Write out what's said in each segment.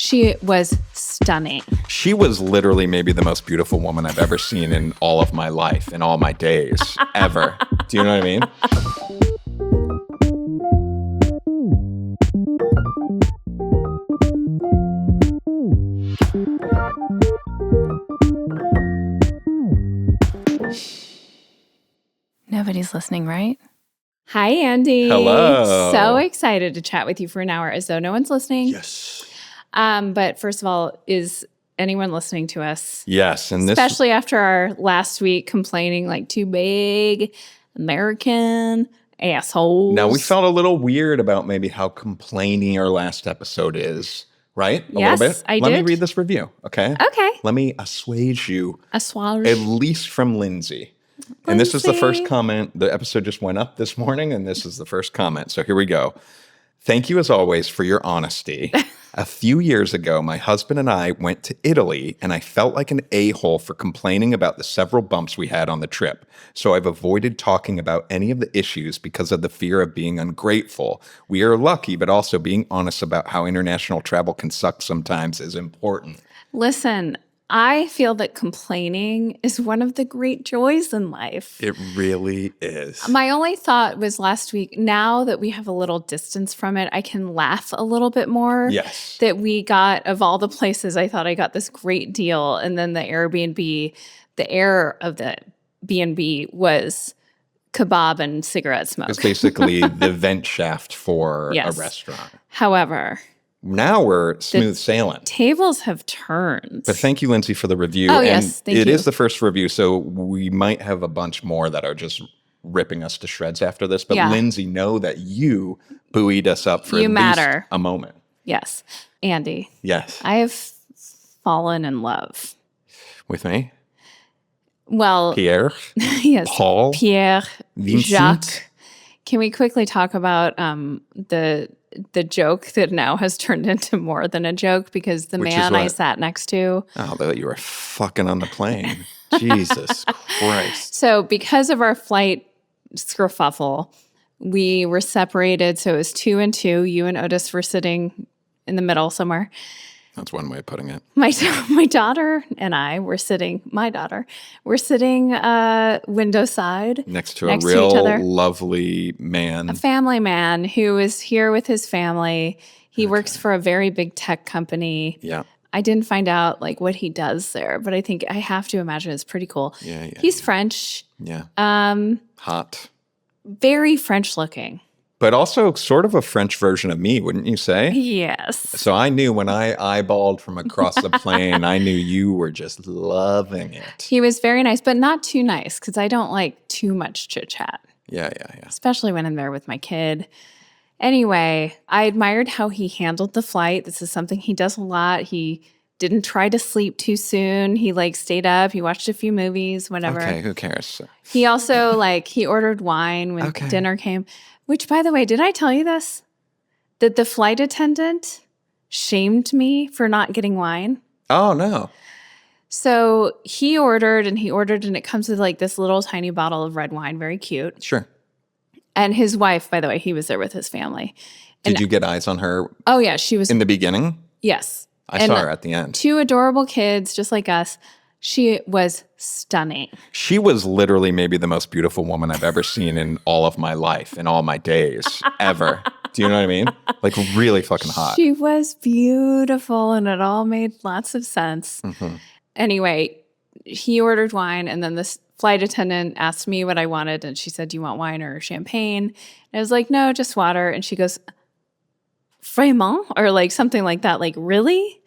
She was stunning. She was literally maybe the most beautiful woman I've ever seen in all of my life, in all my days, ever. Do you know what I mean? Nobody's listening, right? Hi, Andy. Hello. So excited to chat with you for an hour as though no one's listening. Yes. But first of all, is anyone listening to us? Yes. And especially after our last week complaining like too big American assholes. Now, we felt a little weird about maybe how complaining our last episode is, right? Yes, little bit. I Let me did. read this review, okay? Okay. Let me assuage you, Assuage. at least from Lindsay. And this is the first Lindsay. comment. The episode just went up this morning, and this is the first comment. So here we go. Thank you, as always, for your honesty. A few years ago, my husband and I went to Italy, and I felt like an a-hole for complaining about the several bumps we had on the trip. So I've avoided talking about any of the issues because of the fear of being ungrateful. We are lucky, but also being honest about how international travel can suck sometimes is important. Listen, I feel that complaining is one of the great joys in life. It really is. My only thought was last week, now that we have a little distance from it, I can laugh a little bit more. Yes. That we got, of all the places, I thought I got this great deal. And then the Airbnb, the air of the B&B was kebab and cigarette smoke. It's basically the vent shaft for Yes. a restaurant. However, Now we're smooth sailing. tables have turned. But thank you, Lindsay, for the review. Oh, and yes, thank it you. is the first review, so we might have a bunch more that are just ripping us to shreds after this. But Yeah. Lindsay, know that you buoyed us up for You at matter. least a moment. Yes. Andy, Yes. I have fallen in love. With me? Well, Pierre? yes. Paul? Pierre, Vincent? Jacques. Can we quickly talk about the joke that now has turned into more than a joke because the Which is man I what? sat next to. Oh, that you were fucking on the plane. Jesus Christ. So because of our flight skerfuffle, we were separated. So it was 2 and 2. You and Otis were sitting in the middle somewhere. That's one way of putting it. My daughter and I were sitting, window side. Next to Next a to each other. real lovely man. A family man who is here with his family. He works for a very big tech company. Yeah. I didn't find out like what he does there, but I think I have to imagine it's pretty cool. Yeah. He's French, Yeah. Hot. very French looking. But also sort of a French version of me, wouldn't you say? Yes. So I knew when I eyeballed from across the plane, I knew you were just loving it. He was very nice, but not too nice because I don't like too much chit chat, Yeah. especially when I'm there with my kid. Anyway, I admired how he handled the flight. This is something he does a lot. He didn't try to sleep too soon. He stayed up. He watched a few movies, whatever. Okay, who cares? He also he ordered wine when Okay. dinner came, which by the way, did I tell you this? That the flight attendant shamed me for not getting wine. Oh, no. So he ordered and it comes with this little tiny bottle of red wine, very cute. Sure. And his wife, by the way, he was there with his family. Did you get eyes on her Oh yeah, she was in the beginning? yes. I saw her at the end. 2 adorable kids, just like us. She was stunning. She was literally maybe the most beautiful woman I've ever seen in all of my life, in all my days, ever. Do you know what I mean? Like really fucking hot. She was beautiful, and it all made lots of sense. Mm-hmm. Anyway, he ordered wine, and then this flight attendant asked me what I wanted, and she said, "Do you want wine or champagne?" And I was like, "No, just water." And she goes, "Vraiment?" Or something like that. Really?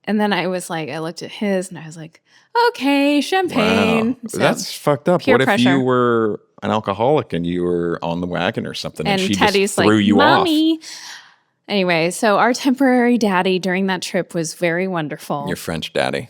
And then I was I looked at his, and I was like, "Okay, champagne." Wow. So- That's fucked up. peer What if pressure. you were an alcoholic and you were on the wagon or something and, And she Teddy's just threw you off? "Mommy." Anyway, so our temporary daddy during that trip was very wonderful. Your French daddy.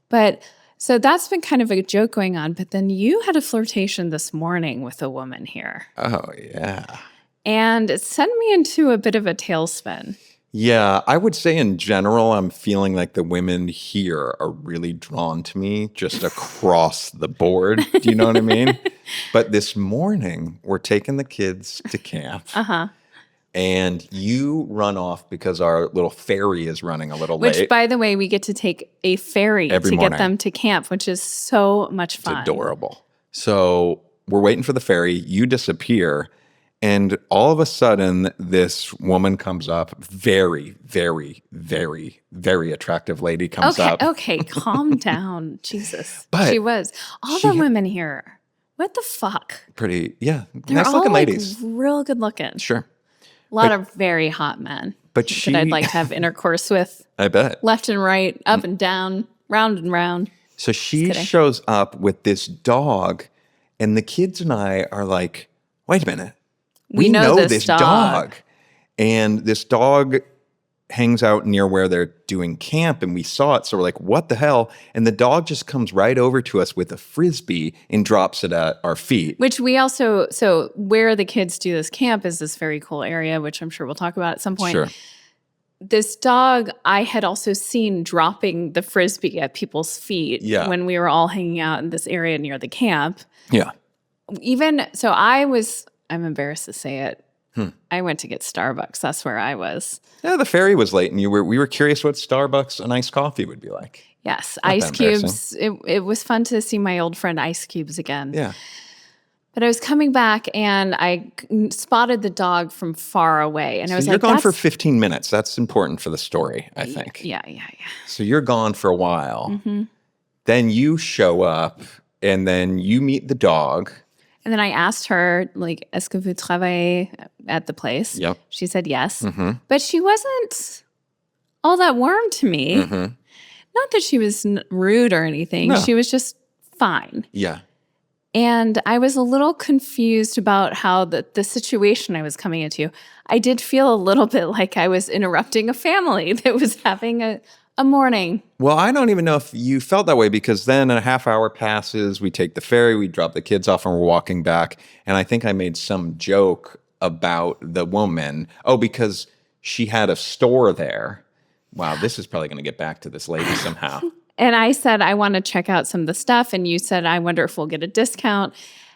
But so that's been kind of a joke going on. But then you had a flirtation this morning with a woman here. Oh, yeah. And it sent me into a bit of a tailspin. Yeah, I would say in general, I'm feeling like the women here are really drawn to me just across the board. Do you know what I mean? But this morning, we're taking the kids to camp. Uh-huh. and you run off because our little ferry is running a little Which, late. by the way, we get to take a ferry Every to morning. get them to camp, which is so much fun. It's adorable. So we're waiting for the ferry. You disappear. And all of a sudden, this woman comes up, very, very, very, very attractive lady comes up. Okay, calm down. Jesus. But she was. All the women here, what the fuck? Pretty, yeah. They're Nice all looking like ladies. real good looking. Sure. A lot of very hot men But that I'd like to have intercourse with. I bet. Left and right, up and down, round and round. So she shows up with this dog, and the kids and I are like, wait a minute. We know this dog. And this dog hangs out near where they're doing camp, and we saw it. So we're like, what the hell? And the dog just comes right over to us with a Frisbee and drops it at our feet. Which we also, so where the kids do this camp is this very cool area, which I'm sure we'll talk about at some point. Sure. This dog I had also seen dropping the Frisbee at people's feet when we were all hanging out in this area near the camp. Yeah. Even, so I'm embarrassed to say it. I went to get Starbucks. That's where I was. Yeah, the ferry was late, and we were curious what Starbucks and iced coffee would be like. Yes, Not Ice that Cubes. It was fun to see my old friend Ice Cubes again. Yeah. But I was coming back, and I spotted the dog from far away. And I was you're like, gone for 15 minutes. That's important for the story, I think. Yeah. So you're gone for a while. Then you show up, and then you meet the dog. And then I asked her, like, est-ce que vous travaillez at the place? Yep. She said yes. But she wasn't all that warm to me. Not that she was rude or anything. No. She was just fine. Yeah. And I was a little confused about how the situation I was coming into. I did feel a little bit like I was interrupting a family that was having a morning. Well, I don't even know if you felt that way, because then a half hour passes, we take the ferry, we drop the kids off, and we're walking back. And I think I made some joke about the woman. Oh, because she had a store there. Wow, this is probably going to get back to this lady somehow. And I said, I want to check out some of the stuff. And you said, I wonder if we'll get a discount.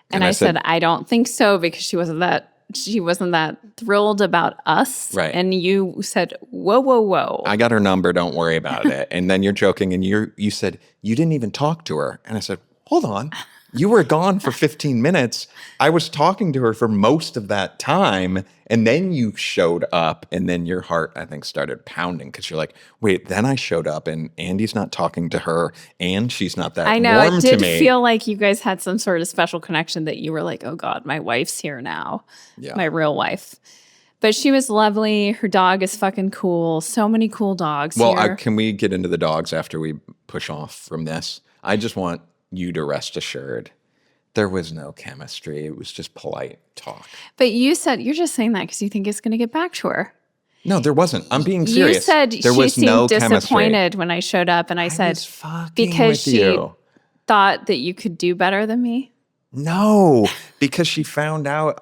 And I said, I don't think so, because she wasn't that thrilled about us. Right. And you said, whoa. I got her number. Don't worry about it. And then you're joking, and you said, you didn't even talk to her. And I said, hold on. You were gone for 15 minutes. I was talking to her for most of that time. And then you showed up, and then your heart, I think, started pounding, because you're like, wait, then I showed up, and Andy's not talking to her, and she's not that I know, warm it to did me. feel like you guys had some sort of special connection, that you were like, oh God, my wife's here now. Yeah. My real wife. But she was lovely. Her dog is fucking cool. So many cool dogs here. Can we get into the dogs after we push off from this? I just want you to rest assured. There was no chemistry. It was just polite talk. But you said, you're just saying that because you think it's going to get back to her. No, there wasn't. I'm being serious. You said there she was seemed no disappointed chemistry. when I showed up, and I said, was fucking because with she you. thought that you could do better than me. No, because she found out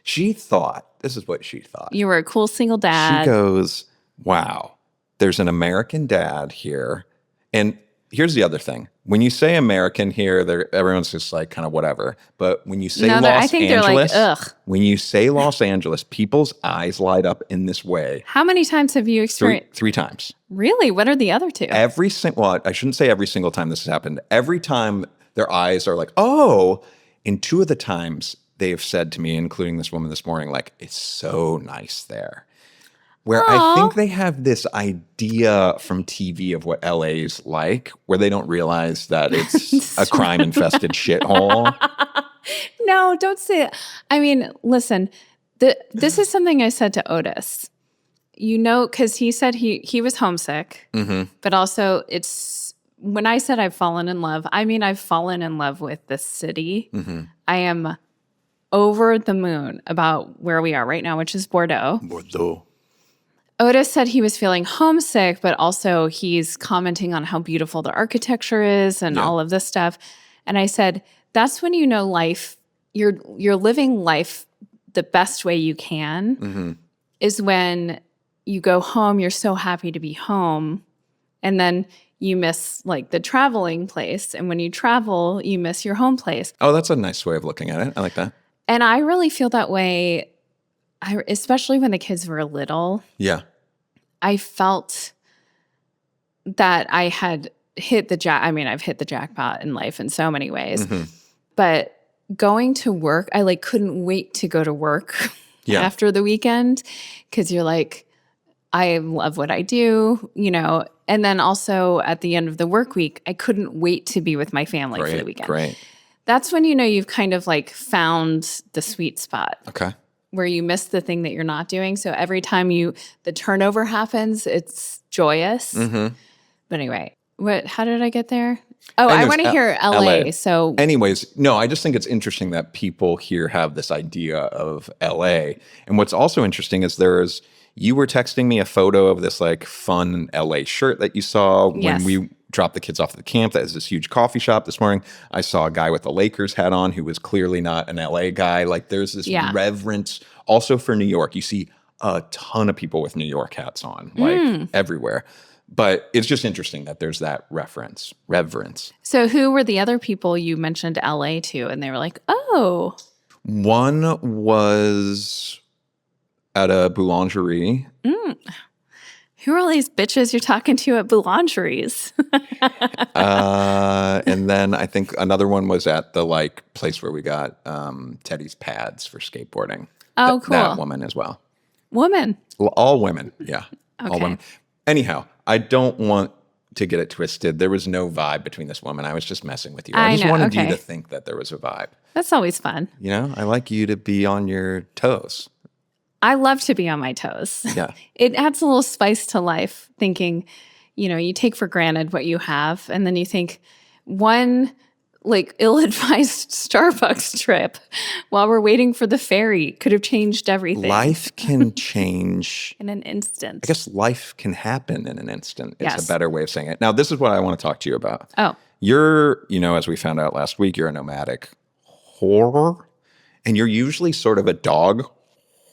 she thought, this is what she thought. You were a cool single dad. She goes, wow, there's an American dad here. And here's the other thing. When you say American here, everyone's just like kind of whatever. But when you say I think they're like, ugh. When you say Los Angeles, people's eyes light up in this way. How many times have you experienced? Three times. Really? What are the other two? Well, I shouldn't say every single time this has happened. Every time their eyes are like, oh. And two of the times they have said to me, including this woman this morning, like, it's so nice there. Where I think they have this idea from TV of what LA's like, where they don't realize that it's a crime-infested shithole. No, don't say it. I mean, listen, this is something I said to Otis. You know, because he said he was homesick, but also when I said I've fallen in love, I mean I've fallen in love with the city. I am over the moon about where we are right now, which is Bordeaux. Otis said he was feeling homesick, but also he's commenting on how beautiful the architecture is and all of this stuff. And I said, that's when you know life, you're living life the best way you can is when you go home, you're so happy to be home. And then you miss like the traveling place. And when you travel, you miss your home place. Oh, that's a nice way of looking at it. I like that. And I really feel that way especially when the kids were little, Yeah. I felt that I had hit I've hit the jackpot in life in so many ways. Mm-hmm. But going to work, I like couldn't wait to go to work Yeah. after the weekend because you're like, I love what I do, And then also at the end of the work week, I couldn't wait to be with my family for the weekend. Great. That's when you've kind of like found the sweet spot. Okay. Where you miss the thing that you're not doing. So every time the turnover happens, it's joyous. Mm-hmm. But anyway, how did I get there? Oh, Anyways, I want to hear LA. So anyways, no, I just think it's interesting that people here have this idea of LA. And what's also interesting is you were texting me a photo of this like fun LA shirt that you saw when we dropped the kids off at the camp. That is this huge coffee shop this morning. I saw a guy with a Lakers hat on who was clearly not an LA guy. Like there's this reverence also for New York. You see a ton of people with New York hats on, like everywhere. But it's just interesting that there's that reverence. So who were the other people you mentioned LA to? And they were like, oh. One was at a boulangerie. Who are all these bitches you're talking to at boulangeries? And then I think another one was at the like place where we got Teddy's pads for skateboarding. Oh, cool. That woman as well. Woman. Well, all women. Yeah. Okay. All women. Anyhow, I don't want to get it twisted. There was no vibe between this woman. I was just messing with you. I just wanted you to think that there was a vibe. That's always fun. I like you to be on your toes. I love to be on my toes. Yeah. It adds a little spice to life thinking, you take for granted what you have. And then you think one like ill-advised Starbucks trip while we're waiting for the ferry could have changed everything. Life can change in an instant. I guess life can happen in an instant. It's a better way of saying it. Now, this is what I want to talk to you about. Oh. You're, as we found out last week, you're a nomadic whore. And you're usually sort of a dog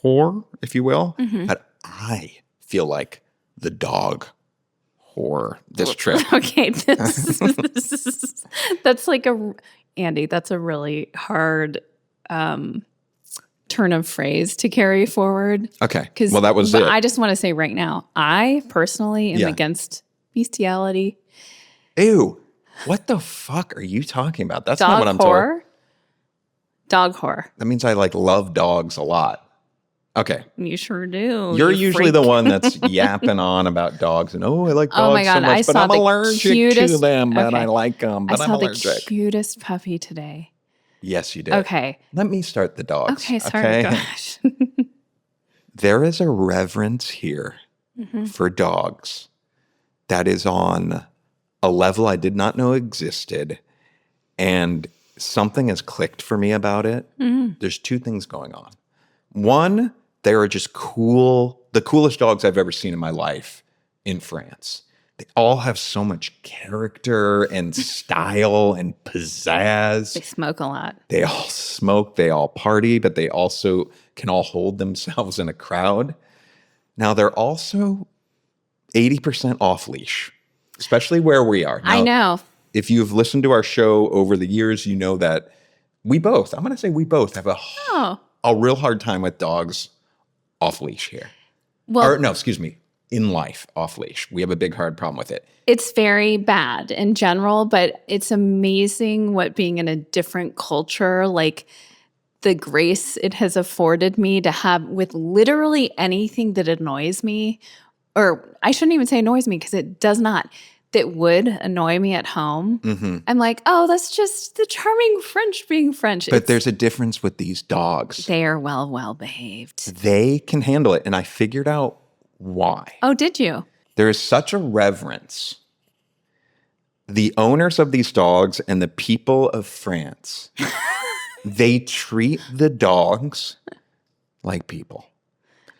whore, if you will. Mm-hmm. But I feel like the dog whore this trip. Okay. That's like Andy, that's a really hard turn of phrase to carry forward. Okay. Well, that was it. I just want to say right now, I personally am against bestiality. Ew. What the fuck are you talking about? That's not what I'm talking. Dog whore. That means I love dogs a lot. Okay. You sure do. You're usually the one that's yapping on about dogs and, I like dogs my God, so much, but I'm allergic to them, but I like them, but I'm allergic. I saw the cutest puppy today. Yes, you did. Okay. Let me start the dogs. Okay, sorry. Gosh. There is a reverence here for dogs that is on a level I did not know existed, and something has clicked for me about it. Mm-hmm. There's two things going on. One, they are just cool, the coolest dogs I've ever seen in my life in France. They all have so much character and style and pizzazz. They smoke a lot. They all smoke, they all party, but they also can all hold themselves in a crowd. Now, they're also 80% off leash, especially where we are. Now, I know. If you've listened to our show over the years, you know that we both have a real hard time with dogs off leash here. In life, off leash. We have a big, hard problem with it. It's very bad in general, but it's amazing what being in a different culture, like the grace it has afforded me to have with literally anything that annoys me, or I shouldn't even say annoys me because it does not, that would annoy me at home. Mm-hmm. I'm like, oh, that's just the charming French being French. But there's a difference with these dogs. They are well behaved. They can handle it. And I figured out why. Oh, did you? There is such a reverence. The owners of these dogs and the people of France, they treat the dogs like people.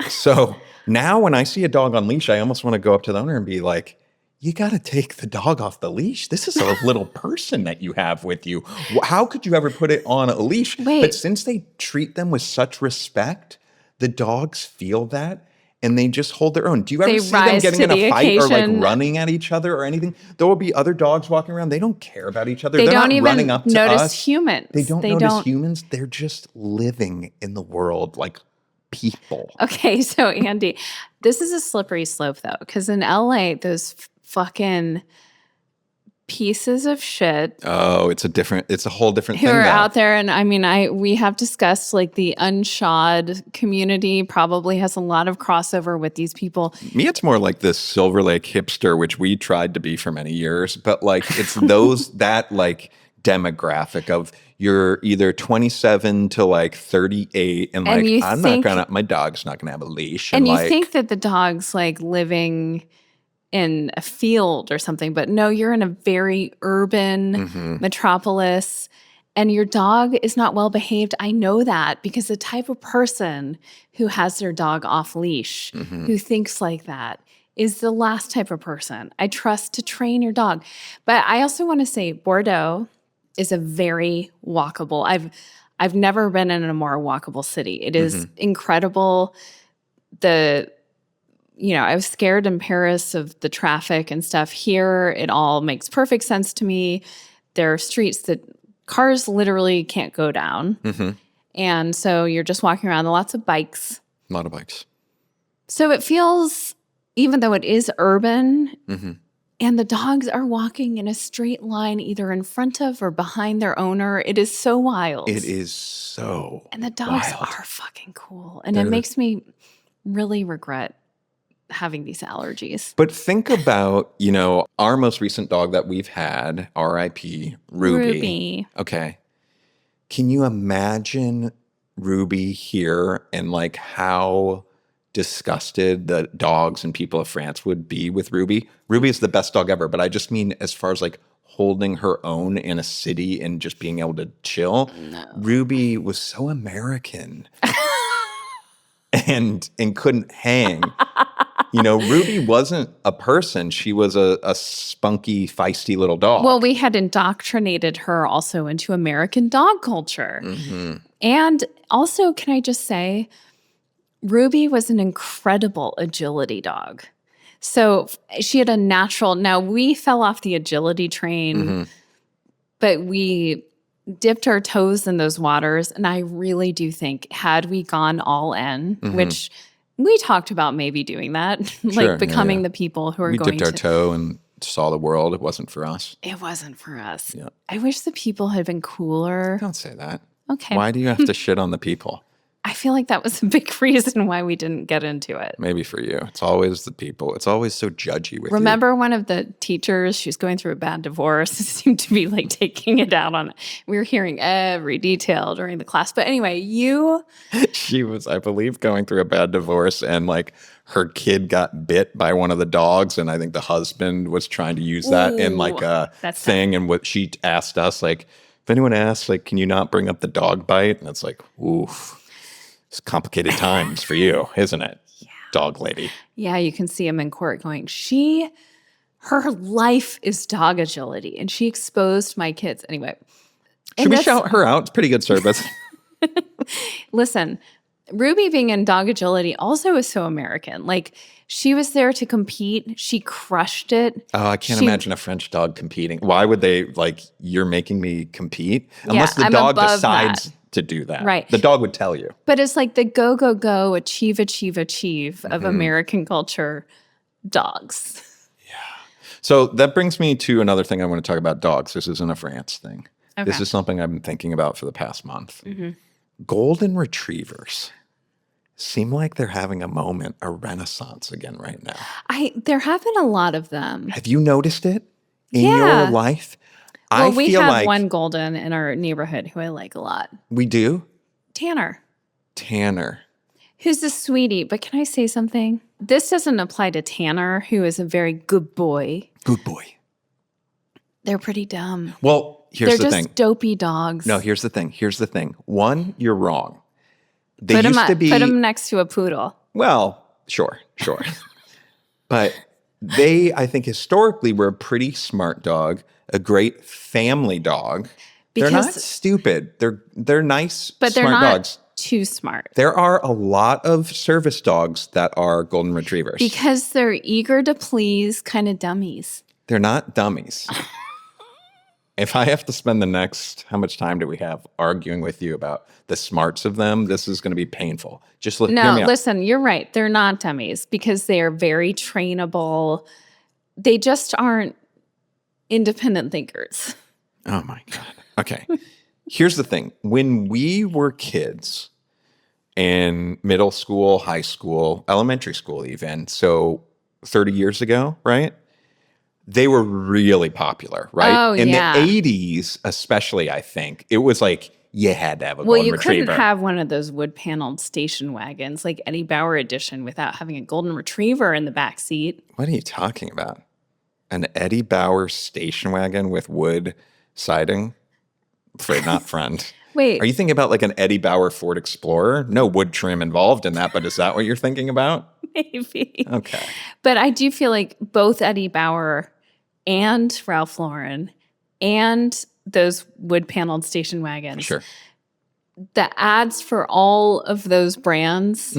So now when I see a dog on leash, I almost want to go up to the owner and be like, you got to take the dog off the leash. This is a little person that you have with you. How could you ever put it on a leash? Wait. But since they treat them with such respect, the dogs feel that and they just hold their own. Do you ever see them getting in a fight or running at each other or anything? There will be other dogs walking around. They don't care about each other. They're not don't even running up to notice us. humans. They don't notice humans. They're just living in the world like people. Okay, so Andy, this is a slippery slope though, because in LA, those fucking pieces of shit Oh, it's a whole different who thing are though. out there, and I mean, we have discussed like the unshod community probably has a lot of crossover with these people. Me, it's more like this Silver Lake hipster, which we tried to be for many years, but like it's that like demographic of you're either 27 to like 38 and And like you think, my dog's not gonna have a leash and you like think that the dog's like living in a field or something, but no, you're in a very urban metropolis and your dog is not well behaved. I know that because the type of person who has their dog off leash, who thinks like that, is the last type of person I trust to train your dog. But I also want to say Bordeaux is a very walkable. I've never been in a more walkable city. It is incredible. I was scared in Paris of the traffic and stuff. Here, it all makes perfect sense to me. There are streets that cars literally can't go down. And so you're just walking around, lots of bikes. a lot of bikes. So it feels, even though it is urban, and the dogs are walking in a straight line either in front of or behind their owner, it is so wild. It is so And the dogs wild. are fucking cool. And it makes me really regret having these allergies. But think about, our most recent dog that we've had, R.I.P. Ruby. Okay. Can you imagine Ruby here and like how disgusted the dogs and people of France would be with Ruby? Ruby is the best dog ever, but I just mean as far as like holding her own in a city and just being able to chill. No. Ruby was so American and couldn't hang. Ruby wasn't a person. She was a spunky, feisty little dog. Well, we had indoctrinated her also into American dog culture. And also, can I just say, Ruby was an incredible agility dog. So she had a natural, now we fell off the agility train, but we dipped our toes in those waters. And I really do think had we gone all in, which we talked about maybe doing that, like becoming the people who are going to. We dipped our toe and saw the world. It wasn't for us. It wasn't for us. Yeah. I wish the people had been cooler. Don't say that. Okay. Why do you have to shit on the people? I feel like that was a big reason why we didn't get into it. Maybe for you. It's always the people. It's always so judgy with Remember one of the teachers, she was going through a bad divorce, seemed to be like taking it out on it. We were hearing every detail during the class. But anyway, She was, I believe, going through a bad divorce and like her kid got bit by one of the dogs. And I think the husband was trying to use that in like a thing. And what she asked us, like, if anyone asks, like, can you not bring up the dog bite? And it's like, oof. It's complicated times for you, isn't it? Yeah. Dog lady. Yeah, you can see him in court going, her life is dog agility. And she exposed my kids. Anyway. Should we shout her out? It's pretty good service. Listen, Ruby being in dog agility also is so American. Like, she was there to compete. She crushed it. Oh, I can't imagine a French dog competing. Why would they, like, you're making me compete? Unless the dog decides to do that. Right. The dog would tell you. But it's like the go, go, go, achieve, achieve, achieve of American culture dogs. Yeah. So that brings me to another thing I want to talk about dogs. This isn't a France thing. Okay. This is something I've been thinking about for the past month. Golden retrievers seem like they're having a moment, a renaissance again right now. There have been a lot of them. Have you noticed it in your life? Well, we have one golden in our neighborhood who I like a lot. We do? Tanner. Who's a sweetie. But can I say something? This doesn't apply to Tanner, who is a very good boy. Good boy. They're pretty dumb. Well, here's the thing. They're just dopey dogs. No, here's the thing. One, you're wrong. Put them next to a poodle. Well, sure. But they, I think, historically were a pretty smart dog, a great family dog. They're not stupid. They're nice, but they're smart dogs. Too smart. There are a lot of service dogs that are golden retrievers. Because they're eager to please kind of dummies. They're not dummies. If I have to spend the next, how much time do we have arguing with you about the smarts of them? This is going to be painful. Just hear No, me out. listen, you're right. They're not dummies because they are very trainable. They just aren't independent thinkers. Oh my God. Okay. Here's the thing. When we were kids in middle school, high school, elementary school even, so 30 years ago, right? They were really popular, right? Oh, in yeah. the 80s, especially, I think, it was like you had to have a Well, golden you retriever. couldn't have one of those wood-paneled station wagons like Eddie Bauer edition without having a golden retriever in the back seat. What are you talking about? An Eddie Bauer station wagon with wood siding? Afraid not, friend. Wait. Are you thinking about like an Eddie Bauer Ford Explorer? No wood trim involved in that, but is that what you're thinking about? Maybe. Okay. But I do feel like both Eddie Bauer and Ralph Lauren and those wood-paneled station wagons, Sure. the ads for all of those brands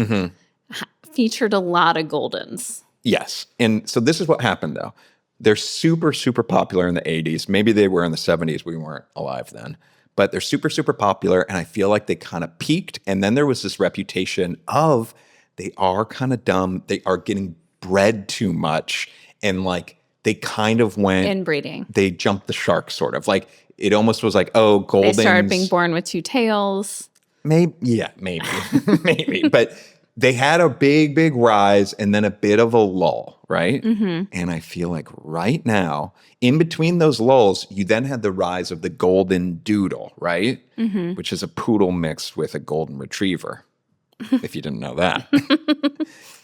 featured a lot of Goldens. Yes. And so this is what happened, though. They're super, super popular in the 80s. Maybe they were in the 70s. We weren't alive then. But they're super, super popular. And I feel like they kind of peaked. And then there was this reputation of they are kind of dumb. They are getting bred too much. And like they kind of went. Inbreeding. They jumped the shark, sort of. Like it almost was like, oh, Goldens. They started being born with two tails. Maybe. Maybe. But they had a big, big rise and then a bit of a lull, right? Mm-hmm. And I feel like right now, in between those lulls, you then had the rise of the golden doodle, right? Mm-hmm. Which is a poodle mixed with a golden retriever, if you didn't know that.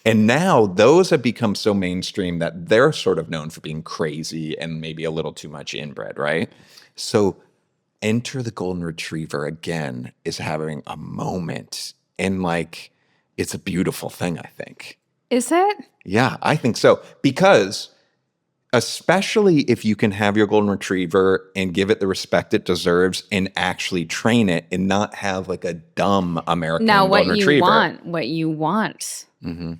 And now those have become so mainstream that they're sort of known for being crazy and maybe a little too much inbred, right? So enter the golden retriever again is having a moment and like it's a beautiful thing, I think. Is it? Yeah, I think so. Because especially if you can have your golden retriever and give it the respect it deserves and actually train it and not have like a dumb American golden retriever. What you want. Mm-hmm.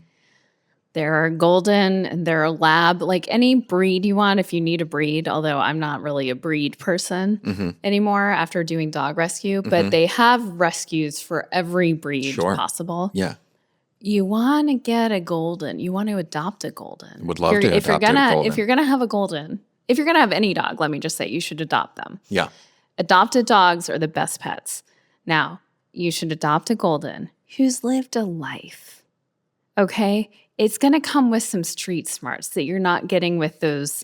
There are golden and there are lab, like any breed you want if you need a breed, although I'm not really a breed person anymore after doing dog rescue, but they have rescues for every breed possible. Yeah. You want to get a golden. You want to adopt a golden. Would love to adopt a golden. If you're going to have a golden, if you're going to have any dog, let me just say you should adopt them. Yeah. Adopted dogs are the best pets. Now, you should adopt a golden who's lived a life. Okay? It's going to come with some street smarts that you're not getting with those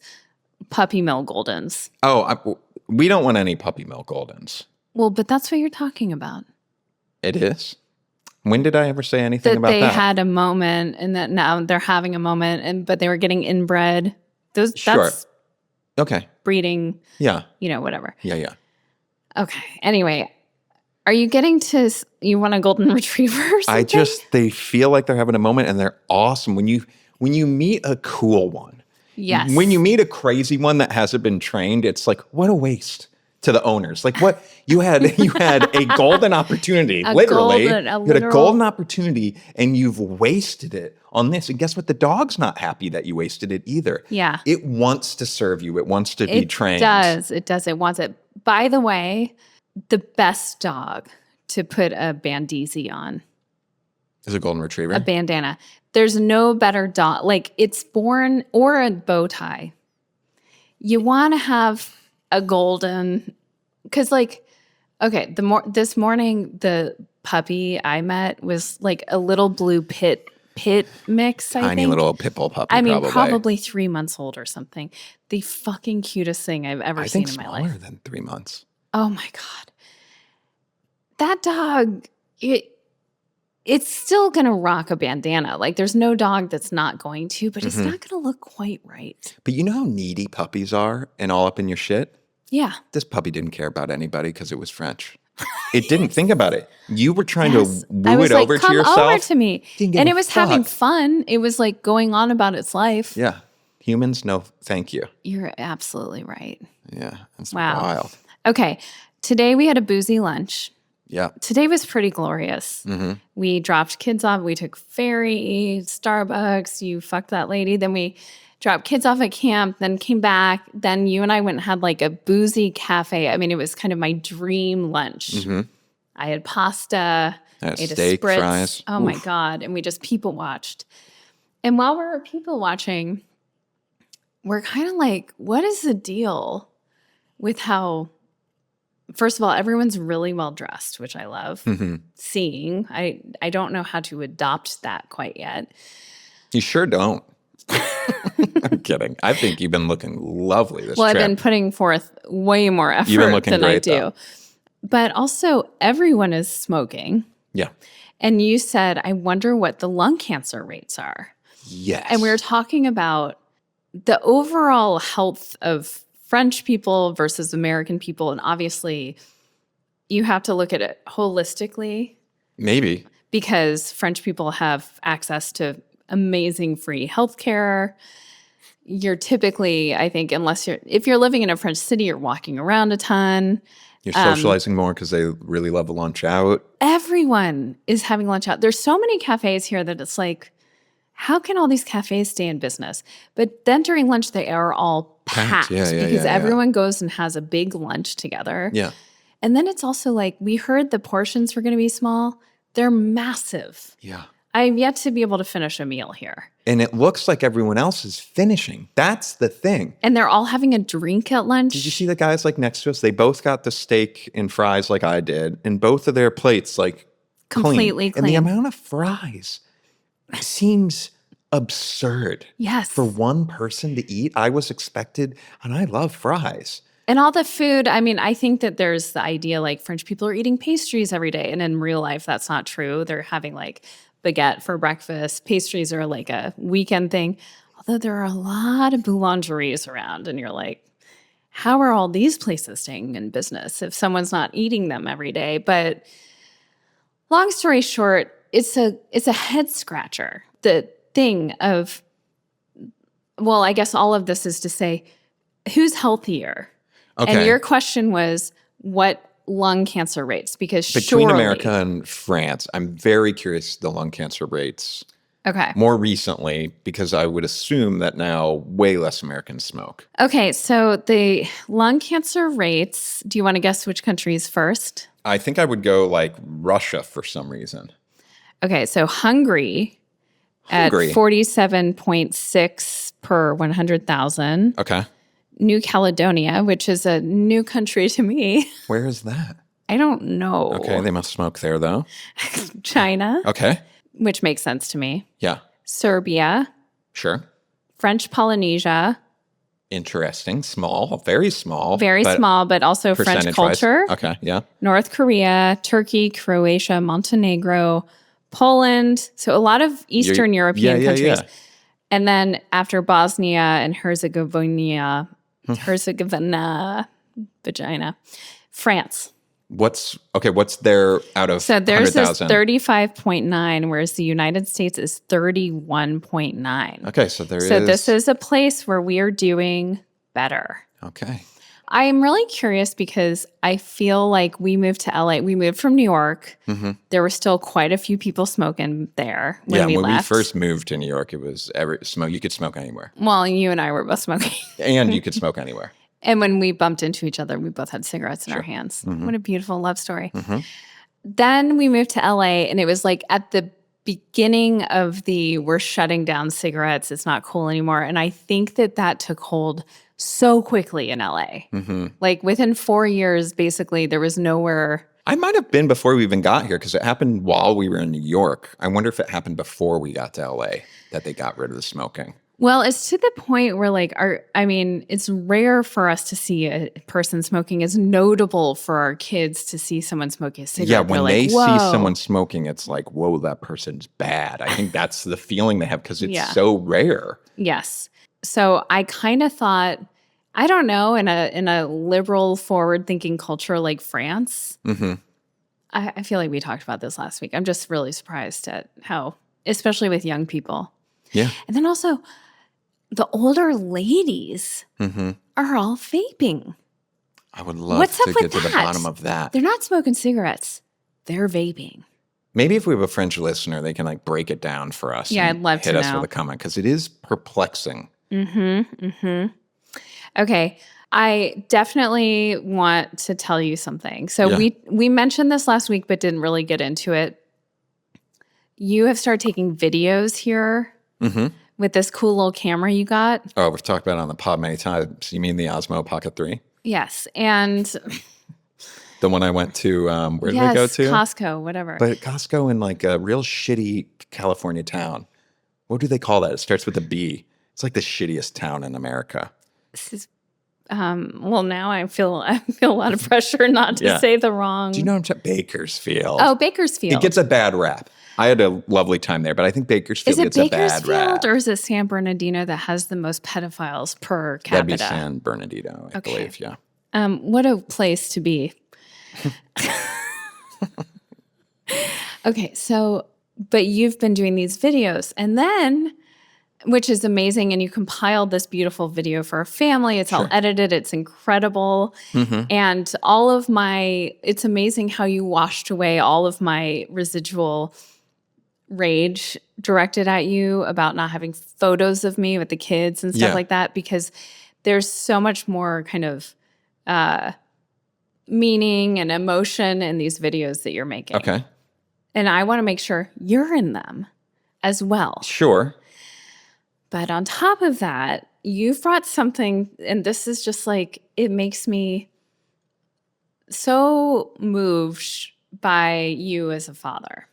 puppy mill goldens. Oh, we don't want any puppy mill goldens. Well, but that's what you're talking about. It is? When did I ever say anything about that? They had a moment and that now they're having a moment, but they were getting inbred. That's okay. Breeding. Yeah. Whatever. Yeah. Okay. Anyway, are you getting to, you want a golden retriever or something? They feel like they're having a moment and they're awesome. When you meet a cool one. Yes. When you meet a crazy one that hasn't been trained, it's like, what a waste to the owners. Like what you had a golden opportunity, you had a golden opportunity and you've wasted it on this. And guess what? The dog's not happy that you wasted it either. Yeah. It wants to serve you. It wants to be trained. It does. It wants it. By the way, the best dog to put a bandeezy on is a golden retriever. A bandana. There's no better dog. Like it's born, or a bow tie. You want to have a golden, because like, okay, this morning the puppy I met was like a little blue pit mix. Tiny little pit bull puppy. I mean, probably 3 months old or something. The fucking cutest thing I've ever seen in my life. Smaller than 3 months. Oh my God. That dog, it's still going to rock a bandana. Like there's no dog that's not going to, but it's not going to look quite right. But you know how needy puppies are and all up in your shit? Yeah. This puppy didn't care about anybody because it was French. It didn't think about it. You were trying to woo it over to yourself. Come over to me. And it was having fun. It was like going on about its life. Yeah. Humans, no thank you. You're absolutely right. Yeah. That's wild. Okay. Today we had a boozy lunch. Yeah. Today was pretty glorious. Mm-hmm. We dropped kids off. We took ferry, Starbucks. You fucked that lady. Then we dropped kids off at camp, then came back. Then you and I went and had like a boozy cafe. I mean, it was kind of my dream lunch. Mm-hmm. I had pasta, Had ate steak, a spritz. fries. Oh my God. And we just people watched. And while we were people watching, we're kind of like, what is the deal with how, first of all, everyone's really well dressed, which I love seeing. I don't know how to adopt that quite yet. You sure don't. I'm kidding. I think you've been looking lovely this trip. I've been putting forth way more effort You've been looking than I great, do. though. But also, everyone is smoking. Yeah. And you said, I wonder what the lung cancer rates are. Yes. And we were talking about the overall health of French people versus American people. And obviously, you have to look at it holistically. Maybe. Because French people have access to amazing free healthcare. You're typically, I think, if you're living in a French city, you're walking around a ton. You're socializing more because they really love a lunch out. Everyone is having lunch out. There's so many cafes here that it's like, how can all these cafes stay in business? But then during lunch, they are all packed because everyone goes and has a big lunch together. Yeah. And then it's also like, we heard the portions were going to be small. They're massive. Yeah. I've yet to be able to finish a meal here. And it looks like everyone else is finishing. That's the thing. And they're all having a drink at lunch. Did you see the guys like next to us? They both got the steak and fries like I did. And both of their plates like completely clean. And the amount of fries seems absurd. Yes. For one person to eat, I was expected, and I love fries. And all the food, I mean, I think that there's the idea like French people are eating pastries every day. And in real life, that's not true. They're having like baguette for breakfast. Pastries are like a weekend thing. Although there are a lot of boulangeries around. And you're like, how are all these places staying in business if someone's not eating them every day? But long story short, it's a head scratcher. The thing of, well, I guess all of this is to say, who's healthier? Okay. And your question was, what lung cancer rates? Because between surely, America and France, I'm very curious the lung cancer rates. Okay. More recently, because I would assume that now way less Americans smoke. Okay, so the lung cancer rates, do you want to guess which countries first? I think I would go like Russia for some reason. Okay, so Hungary at 47.6 per 100,000. Okay. New Caledonia, which is a new country to me. Where is that? I don't know. Okay, they must smoke there though. China. Okay. Which makes sense to me. Yeah. Serbia. Sure. French Polynesia. Interesting. Small, very small. Very small, but also French culture. Okay, yeah. North Korea, Turkey, Croatia, Montenegro, Poland. So a lot of Eastern European countries. Yeah. And then after Bosnia and Herzegovina, vagina, France. What's their out of 100,000? So theirs is 35.9, whereas the United States is 31.9. Okay, so this is a place where we are doing better. Okay. I am really curious because I feel like we moved to LA. We moved from New York. Mm-hmm. There were still quite a few people smoking there when we left. When we first moved to New York, it was you could smoke anywhere. Well, you and I were both smoking. And you could smoke anywhere. And when we bumped into each other, we both had cigarettes in our hands. Mm-hmm. What a beautiful love story. Mm-hmm. Then we moved to LA, and it was like at the beginning of we're shutting down cigarettes. It's not cool anymore. And I think that took hold so quickly in LA. Mm-hmm. Like within 4 years, basically, there was nowhere. I might have been before we even got here because it happened while we were in New York. I wonder if it happened before we got to LA that they got rid of the smoking. Well, it's to the point where it's rare for us to see a person smoking. It's notable for our kids to see someone smoking a cigarette. Yeah, when they see someone smoking, it's like, whoa, that person's bad. I think that's the feeling they have because it's so rare. Yes. So I kind of thought, I don't know, in a liberal, forward-thinking culture like France, mm-hmm. I feel like we talked about this last week. I'm just really surprised at how, especially with young people. Yeah. And then also, the older ladies are all vaping. I would love to get to the bottom of that. They're not smoking cigarettes. They're vaping. Maybe if we have a French listener, they can break it down for us. Yeah, I'd love to know. Hit us with a comment because it is perplexing. Okay. I definitely want to tell you something. So Yeah. we mentioned this last week, but didn't really get into it. You have started taking videos here with this cool little camera you got. Oh, we've talked about it on the pod many times. You mean the Osmo Pocket 3? Yes. And The one I went to, where did I go to? Costco, whatever. But Costco in like a real shitty California town. What do they call that? It starts with a B. It's like the shittiest town in America. This is, well, now I feel a lot of pressure not to say the wrong. Do you know what I'm saying? Bakersfield. Oh, Bakersfield. It gets a bad rap. I had a lovely time there, but I think Bakersfield gets a bad rap. Is it Bakersfield or is it San Bernardino that has the most pedophiles per capita? That'd be San Bernardino, I believe, yeah. What a place to be. Okay, so, but you've been doing these videos and then, which is amazing, and you compiled this beautiful video for a family. It's all edited. It's incredible. And it's amazing how you washed away all of my residual rage directed at you about not having photos of me with the kids and stuff like that, because there's so much more kind of meaning and emotion in these videos that you're making. Okay. And I want to make sure you're in them as well. Sure. But on top of that, you've brought something, and this is just like, it makes me so moved by you as a father.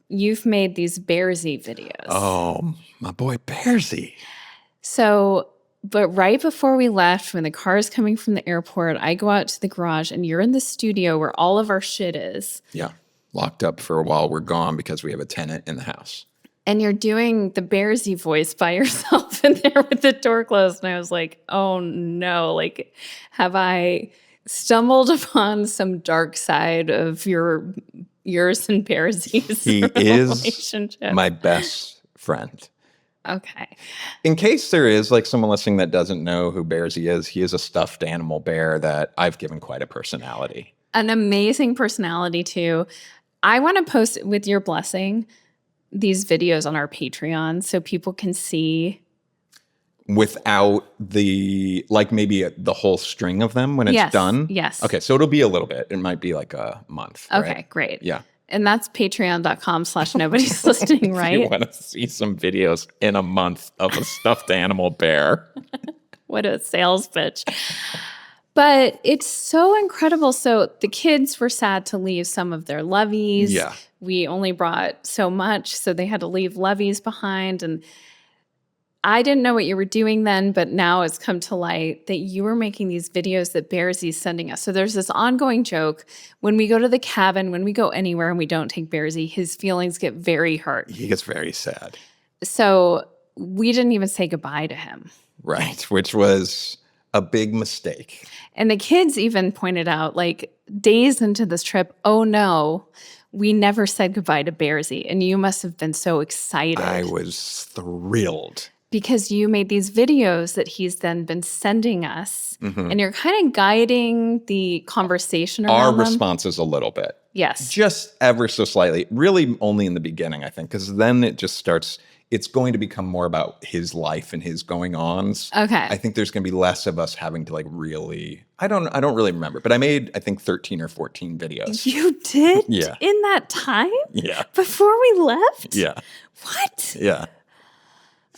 You've made these Bearsy videos. Oh, my boy Bearsy. So, but right before we left, when the car is coming from the airport, I go out to the garage and you're in the studio where all of our shit is. Yeah. Locked up for a while. We're gone because we have a tenant in the house. And you're doing the Bearsy voice by yourself in there with the door closed. And I was like, oh no, like, have I stumbled upon some dark side of yours and Bearsy's relationship? Is my best friend. Okay. In case there is like someone listening that doesn't know who Bearsy is, he is a stuffed animal bear that I've given quite a personality. An amazing personality too. I want to post, with your blessing, these videos on our Patreon so people can see. Without the, like maybe the whole string of them when it's done? Yes. Okay, so it'll be a little bit. It might be like a month. Okay, right? great. Yeah. And that's patreon.com/nobody's listening, right? You want to see some videos in a month of a stuffed animal bear. What a sales pitch. But it's so incredible. So the kids were sad to leave some of their loveys. Yeah. We only brought so much, so they had to leave loveys behind. And I didn't know what you were doing then, but now it's come to light that you were making these videos that Bearsy's sending us. So there's this ongoing joke. When we go to the cabin, when we go anywhere and we don't take Bearsy, his feelings get very hurt. He gets very sad. So we didn't even say goodbye to him. Right, which was a big mistake. And the kids even pointed out, like, days into this trip, oh no, we never said goodbye to Bearsy. And you must have been so excited. I was thrilled. Because you made these videos that he's then been sending us. And you're kind of guiding the conversation around Our them. responses a little bit. Yes. Just ever so slightly. Really only in the beginning, I think, because then it just starts, it's going to become more about his life and his going-ons. Okay. I think there's going to be less of us having to like really, I don't really remember, but I made, I think 13 or 14 videos. You did? Yeah. In that time? Yeah. Before we left? Yeah. What? Yeah.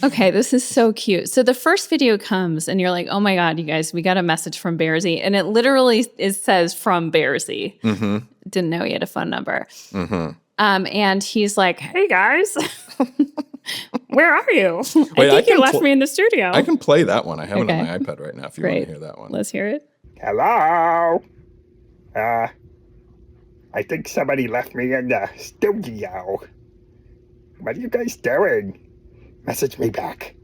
Okay, this is so cute. So the first video comes and you're like, oh my God, you guys, we got a message from Bearsy. And it literally says from Bearsy. Didn't know he had a phone number. And he's like, hey guys, where are you? Wait, I think you left me in the studio. I can play that one. I have it Okay. on my iPad right now if you want to hear that one. Let's hear it. Hello? I think somebody left me in the studio. What are you guys doing? Message me back.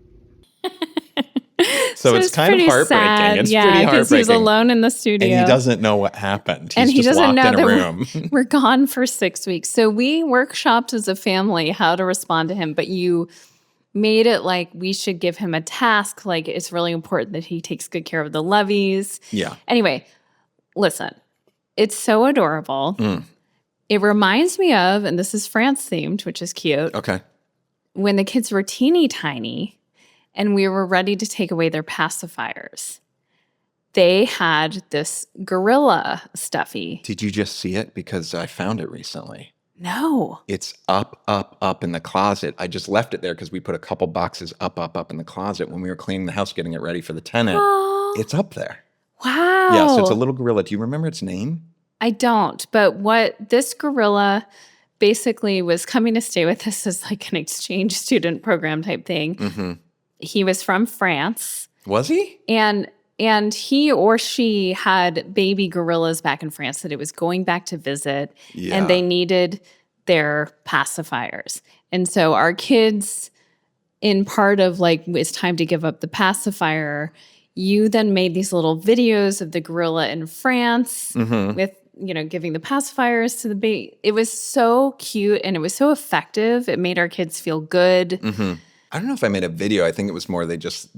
So it's kind of pretty heartbreaking. sad. It's yeah, pretty because heartbreaking. he's alone in the studio. And he doesn't know what happened. He's And he just doesn't locked know in a that room. we're gone for 6 weeks. So we workshopped as a family how to respond to him, but you made it like we should give him a task. Like it's really important that he takes good care of the loveys. Yeah. Anyway, listen, it's so adorable. It reminds me of, and this is France themed, which is cute. Okay. when the kids were teeny tiny and we were ready to take away their pacifiers, they had this gorilla stuffy. Did you just see it? Because I found it recently. No. It's up in the closet. I just left it there because we put a couple boxes up in the closet when we were cleaning the house, getting it ready for the tenant. Oh, It's up there. wow. Yes, it's a little gorilla. Do you remember its name? I don't. But what this gorilla basically was coming to stay with us as like an exchange student program type thing. Mm-hmm. He was from France. Was he? And he or she had baby gorillas back in France that it was going back to visit, Yeah. and they needed their pacifiers. And so our kids, in part of like, it's time to give up the pacifier, you then made these little videos of the gorilla in France with, giving the pacifiers to the baby. It was so cute and it was so effective. It made our kids feel good. Mm-hmm. I don't know if I made a video. I think it was more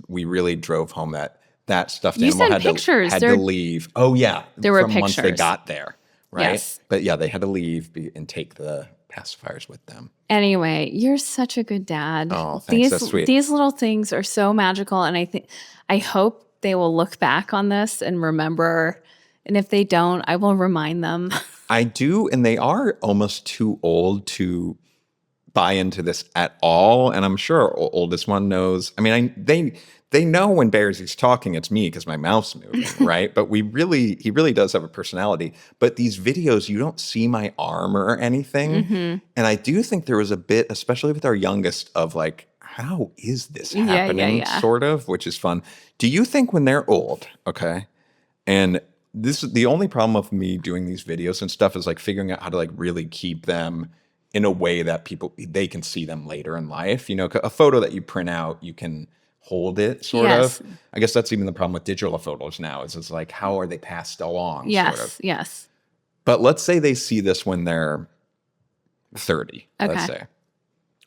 we really drove home that stuffed You animal sent pictures. had to leave. Oh, yeah. There were from once they pictures. got there, right? Yes. But yeah, they had to leave and take the pacifiers with them. Anyway, you're such a good dad. Oh, thanks. That's sweet. These little things are so magical, and I hope they will look back on this and remember. And if they don't, I will remind them. I do, and they are almost too old to buy into this at all. And I'm sure our oldest one knows. I mean, they know when Bearsy's talking, it's me because my mouth's moving, right? But he really does have a personality. But these videos, you don't see my arm or anything. Mm-hmm. And I do think there was a bit, especially with our youngest, of like, how is this happening, sort of, which is fun. Do you think when they're old, okay, and this is the only problem of me doing these videos and stuff is like figuring out how to like really keep them in a way that they can see them later in life. You know, a photo that you print out, you can hold it sort of. I guess that's even the problem with digital photos now is it's like, how are they passed along? Yes, sort of. yes. But let's say they see this when they're 30, let's say.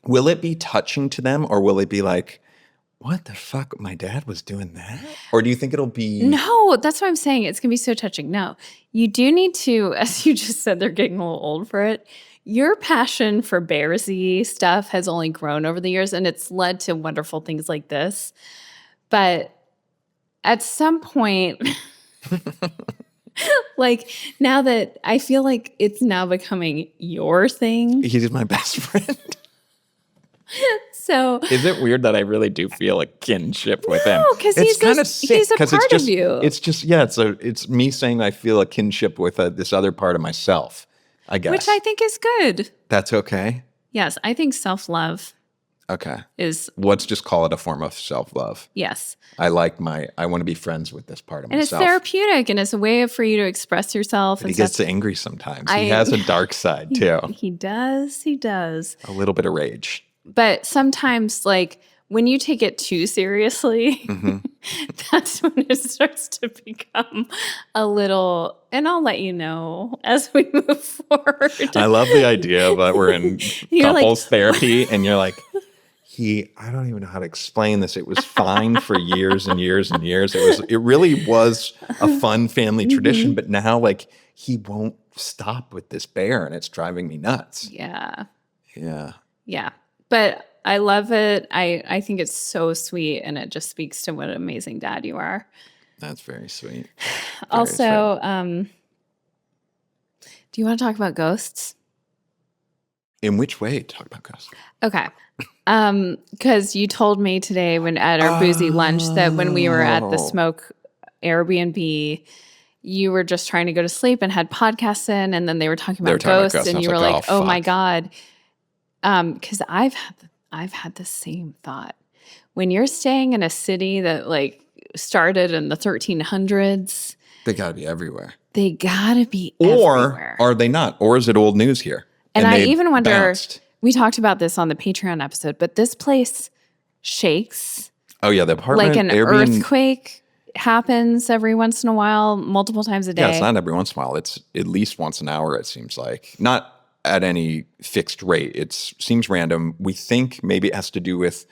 Will it be touching to them or will it be like, what the fuck? My dad was doing that? Or do you think it'll be... No, that's what I'm saying. It's going to be so touching. No, you do need to, as you just said, they're getting a little old for it. Your passion for Bearsy stuff has only grown over the years, and it's led to wonderful things like this. But at some point, like now that I feel like it's now becoming your thing. He's my best friend. So is it weird that I really do feel a kinship with him? No, because he's kind of sick. He's a part of you. It's just it's me saying I feel a kinship with this other part of myself, I guess. Which I think is good. That's okay? Yes, I think self-love is... Let's just call it a form of self-love. Yes. I want to be friends with this part of and myself. And it's therapeutic, and it's a way for you to express yourself. But he gets angry sometimes. He has a dark side, too. He does. A little bit of rage. But sometimes, like, when you take it too seriously, that's when it starts to become a little, and I'll let you know as we move forward. I love the idea that we're in couples therapy, and you're like, I don't even know how to explain this. It was fine for years and years and years. It really was a fun family tradition, but now, like, he won't stop with this bear, and it's driving me nuts. Yeah. Yeah. Yeah. But I love it. I think it's so sweet, and it just speaks to what an amazing dad you are. That's very sweet. Also, do you want to talk about ghosts? In which way talk about ghosts? Okay. Because you told me today at our boozy lunch that when we were at the Smoke Airbnb, you were just trying to go to sleep and had podcasts in, and then they were talking about ghosts, and you were like, oh my God. Because I've had the same thought. When you're staying in a city that like started in the 1300s, they gotta be everywhere. They gotta be everywhere. Or are they not? Or is it old news here? And I even wonder, we talked about this on the Patreon episode, but this place shakes. Oh yeah, the apartment. Like an earthquake happens every once in a while, multiple times a day. Yeah, it's not every once in a while. It's at least once an hour, it seems like. Not at any fixed rate. It seems random. We think maybe it has to do with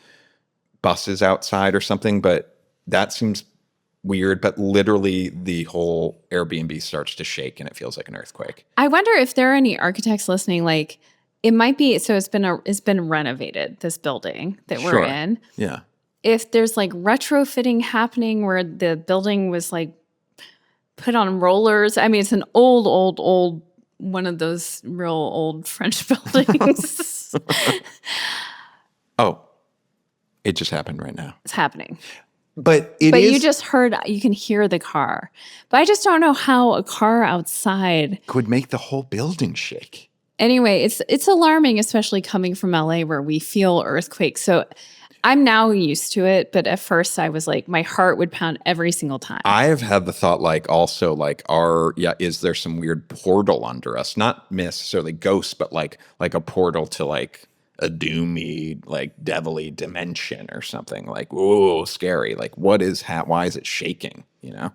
buses outside or something, but that seems weird. But literally the whole Airbnb starts to shake and it feels like an earthquake. I wonder if there are any architects listening, like, It might be, so it's been renovated, this building that we're Sure. in. Yeah. If there's like retrofitting happening where the building was like put on rollers. I mean, it's an old one of those real old French buildings. Oh, it just happened right now. It's happening. But you just heard, you can hear the car. But I just don't know how a car outside could make the whole building shake. Anyway, it's alarming, especially coming from LA where we feel earthquakes. So I'm now used to it, but at first I was like, my heart would pound every single time. I have had the thought, like, also, like, is there some weird portal under us? Not necessarily ghosts, but like a portal to like a doomy, like devilly dimension or something. Like, whoa, scary. Like, why is it shaking? You know?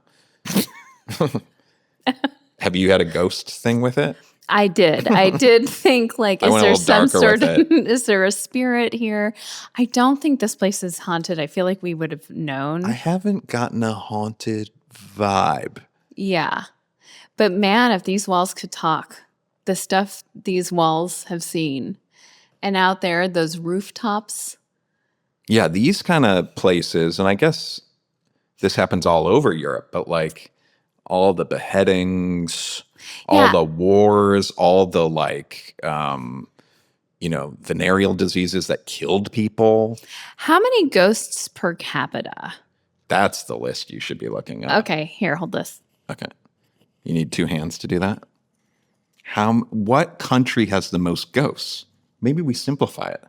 Have you had a ghost thing with it? I did think, like, is there some sort of, is there a spirit here? I don't think this place is haunted. I feel like we would have known. I haven't gotten a haunted vibe. Yeah. But man, if these walls could talk, the stuff these walls have seen. And out there, those rooftops. Yeah, these kind of places, and I guess this happens all over Europe, but like all the beheadings, all the wars, all the like, venereal diseases that killed people. How many ghosts per capita? That's the list you should be looking at. Okay, here, hold this. Okay. You need 2 hands to do that? What country has the most ghosts? Maybe we simplify it.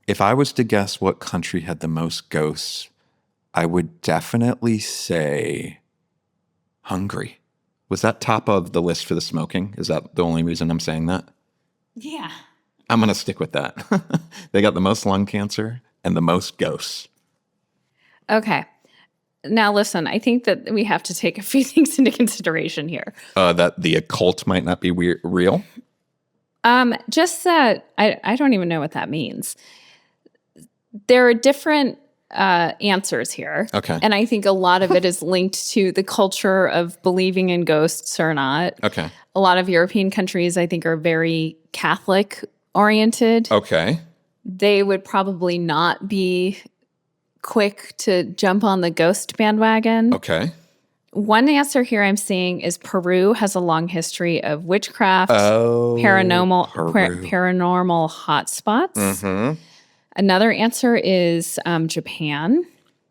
If I was to guess what country had the most ghosts, I would definitely say Hungary. Was that top of the list for the smoking? Is that the only reason I'm saying that? Yeah. I'm going to stick with that. They got the most lung cancer and the most ghosts. Okay. Now, listen, I think that we have to take a few things into consideration here. That the occult might not be real? Just that I don't even know what that means. There are different answers here. Okay. And I think a lot of it is linked to the culture of believing in ghosts or not. Okay. A lot of European countries, I think, are very Catholic oriented. Okay. They would probably not be quick to jump on the ghost bandwagon. Okay. One answer here I'm seeing is Peru has a long history of witchcraft, paranormal hotspots. Mm-hmm. Another answer is Japan.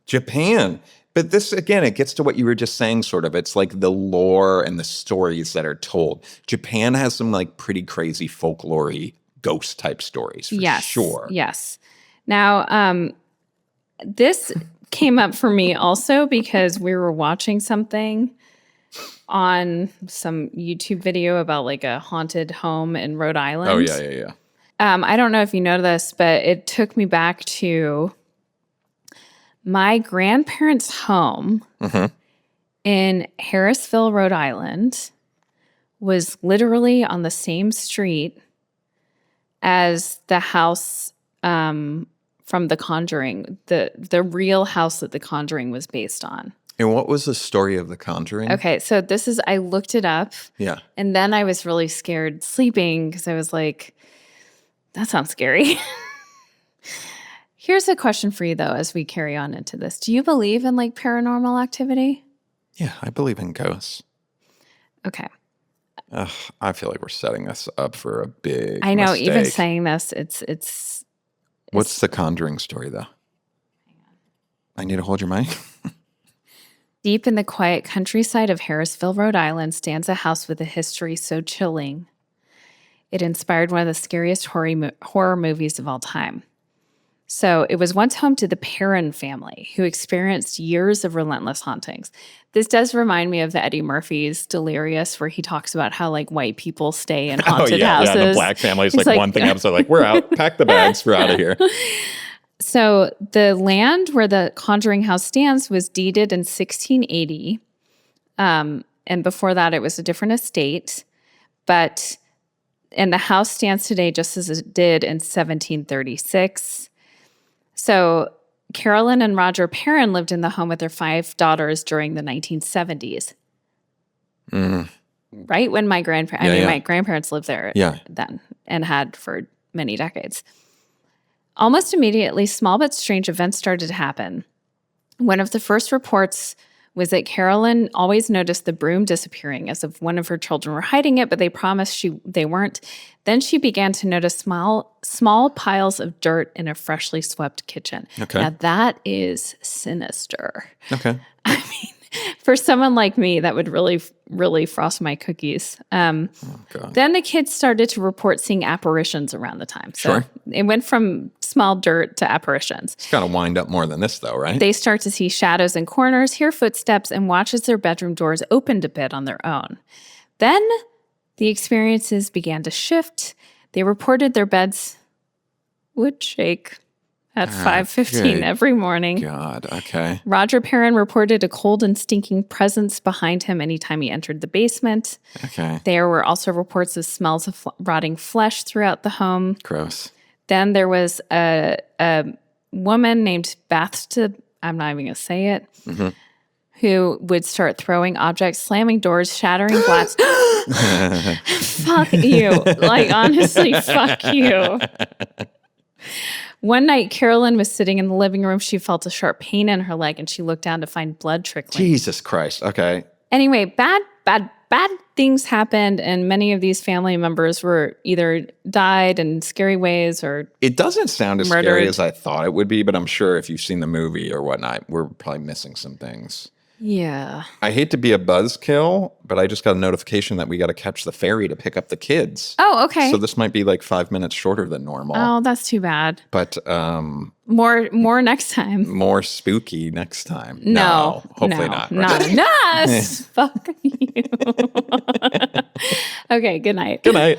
Japan. But this, again, it gets to what you were just saying, sort of. It's like the lore and the stories that are told. Japan has some like pretty crazy folklore-y ghost type stories, for sure. Yes. Now, this came up for me also because we were watching something on some YouTube video about like a haunted home in Rhode Island. Oh, yeah. I don't know if you know this, but it took me back to my grandparents' home in Harrisville, Rhode Island, was literally on the same street as the house from The Conjuring, the real house that The Conjuring was based on. And what was the story of The Conjuring? Okay, so I looked it up. Yeah. And then I was really scared sleeping because I was like, that sounds scary. Here's a question for you, though, as we carry on into this. Do you believe in like paranormal activity? Yeah, I believe in ghosts. Okay. I feel like we're setting us up for a big I know, mistake. even saying this, it's What's the Conjuring story, though? I need to hold your mic. Deep in the quiet countryside of Harrisville, Rhode Island, stands a house with a history so chilling. It inspired one of the scariest horror movies of all time. So it was once home to the Perron family, who experienced years of relentless hauntings. This does remind me of the Eddie Murphy's Delirious, where he talks about how like white people stay in haunted houses. Yeah, the black family's He's like one thing episode, like, we're out, pack the bags, we're out of here. So the land where the Conjuring house stands was deeded in 1680. And before that, it was a different estate. And the house stands today just as it did in 1736. So Carolyn and Roger Perron lived in the home with their 5 daughters during the 1970s. right when my grandparents, Yeah, yeah. my grandparents lived there Yeah. then and had for many decades. Almost immediately, small but strange events started to happen. One of the first reports was that Carolyn always noticed the broom disappearing as if one of her children were hiding it, but they promised they weren't. Then she began to notice small piles of dirt in a freshly swept kitchen. Okay. Now that is sinister. Okay. I mean, for someone like me, that would really, really frost my cookies. Oh, God. Then the kids started to report seeing apparitions around the time. So Sure. it went from small dirt to apparitions. It's got to wind up more than this, though, right? They start to see shadows in corners, hear footsteps, and watch as their bedroom doors opened a bit on their own. Then the experiences began to shift. They reported their beds would shake at 5:15 good every morning. God. Okay. Roger Perrin reported a cold and stinking presence behind him anytime he entered the basement. Okay. There were also reports of smells of rotting flesh throughout the home. Gross. Then there was a woman named Bathsta, I'm not even going to say it, who would start throwing objects, slamming doors, shattering glass. Fuck you. Like, honestly, fuck you. One night, Carolyn was sitting in the living room. She felt a sharp pain in her leg, and she looked down to find blood trickling. Jesus Christ. Okay. Anyway, bad things happened, and many of these family members were either died in scary ways or It doesn't sound as scary Murdered. as I thought it would be, but I'm sure if you've seen the movie or whatnot, we're probably missing some things. yeah. I hate to be a buzzkill, but I just got a notification that we got to catch the ferry to pick up the kids. Oh, okay. So this might be like 5 minutes shorter than normal. Oh, that's too bad. But More next time. more spooky next time. No, hopefully no, not. Not us. Fuck you. Okay. Good night. Good night.